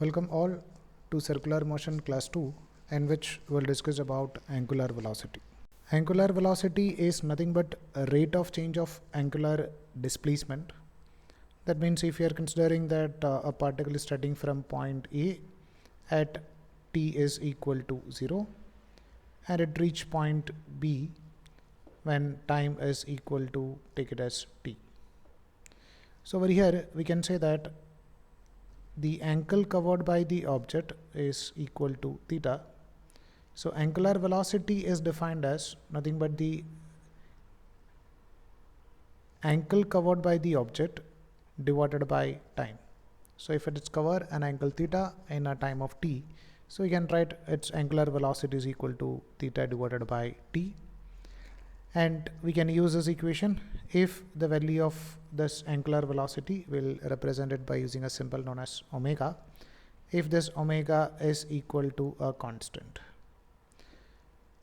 Welcome all to Circular Motion Class 2, in which we'll discuss about angular velocity. Angular velocity is nothing but a rate of change of angular displacement. That means if you are considering that a particle is starting from point A at t is equal to 0 and it reach point B when time is equal to, take it as t. So over here we can say that the angle covered by the object is equal to theta. So angular velocity is defined as nothing but the angle covered by the object divided by time. So if it is cover an angle theta in a time of t, so we can write its angular velocity is equal to theta divided by t. And we can use this equation if the value of this angular velocity will represent it by using a symbol known as omega, if this omega is equal to a constant.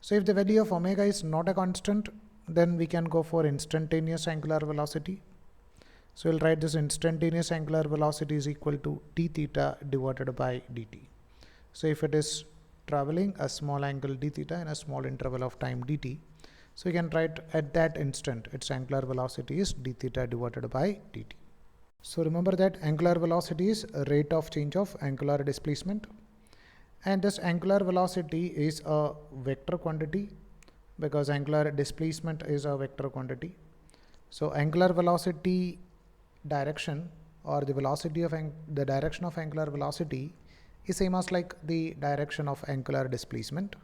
So if the value of omega is not a constant, then we can go for instantaneous angular velocity. So we'll write this instantaneous angular velocity is equal to d theta divided by dt. So if it is traveling a small angle d theta in a small interval of time dt, so you can write at that instant its angular velocity is d theta divided by dt. So remember that angular velocity is a rate of change of angular displacement, and this angular velocity is a vector quantity because angular displacement is a vector quantity. So angular velocity direction, or the velocity of the direction of angular velocity, is same as like the direction of angular displacement.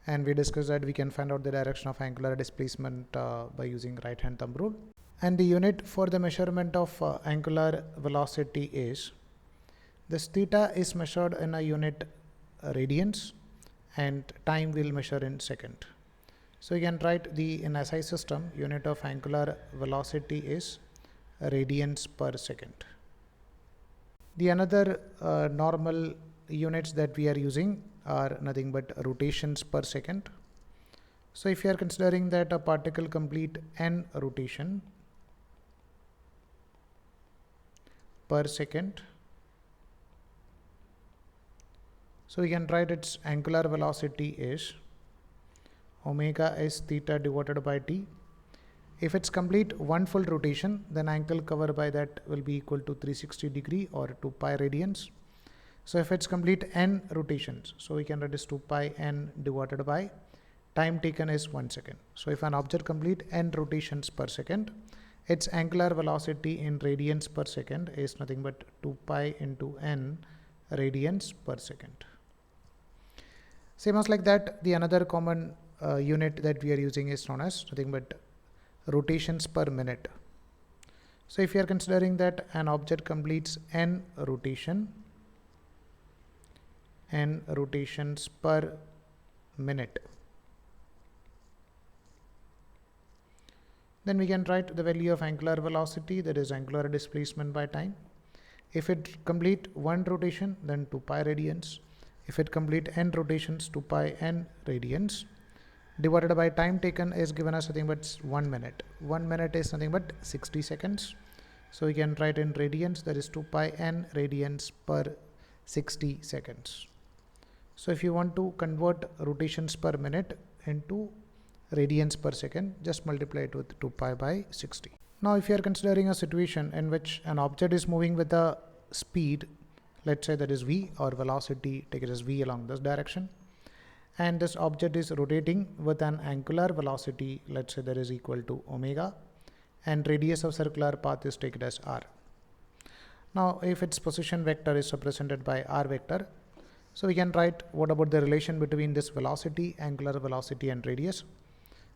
And we discussed that we can find out the direction of angular displacement by using right hand thumb rule. And the unit for the measurement of angular velocity is, this theta is measured in a unit radians and time will measure in second. So you can write the in SI system unit of angular velocity is radians per second. The another normal units that we are using are nothing but rotations per second. So if you are considering that a particle complete n rotation per second, so we can write its angular velocity is omega is theta divided by t. If it's complete one full rotation, then angle covered by that will be equal to 360 degree or 2 pi radians. So if it's complete n rotations, so we can write this 2 pi n divided by time taken is 1 second. So if an object complete n rotations per second, its angular velocity in radians per second is nothing but 2 pi into n radians per second. Same as like that, the another common unit that we are using is known as nothing but rotations per minute. So if you are considering that an object completes n rotations per minute, then we can write the value of angular velocity, that is angular displacement by time. If it complete one rotation, then 2 pi radians. If it complete n rotations, 2 pi n radians divided by time taken is given as nothing but 1 minute. 1 minute is nothing but 60 seconds. So we can write in radians, that is 2 pi n radians per 60 seconds. So if you want to convert rotations per minute into radians per second, just multiply it with 2 pi by 60. Now if you are considering a situation in which an object is moving with a speed, let's say that is v, or velocity, take it as v along this direction, and this object is rotating with an angular velocity, let's say that is equal to omega, and radius of circular path is taken as r. Now if its position vector is represented by r vector, so we can write what about the relation between this velocity, angular velocity and radius.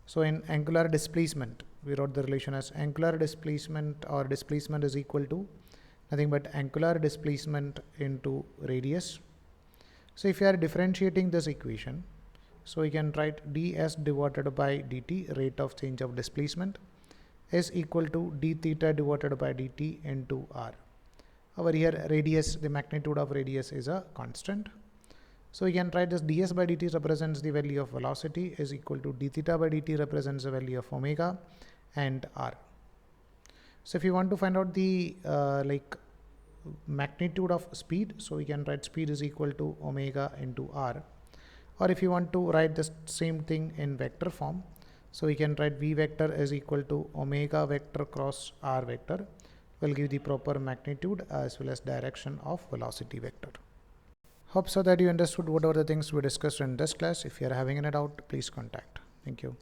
So in angular displacement, we wrote the relation as angular displacement, or displacement is equal to nothing but angular displacement into radius. So if you are differentiating this equation, so we can write ds divided by dt, rate of change of displacement, is equal to d theta divided by dt into r. Over here radius, the magnitude of radius is a constant. So we can write this ds by dt represents the value of velocity is equal to d theta by dt represents the value of omega and r. So if you want to find out the magnitude of speed, so we can write speed is equal to omega into r. Or if you want to write the same thing in vector form, so we can write v vector is equal to omega vector cross r vector, will give the proper magnitude as well as direction of velocity vector. Hope so that you understood what are the things we discussed in this class. If you are having any doubt, please contact. Thank you.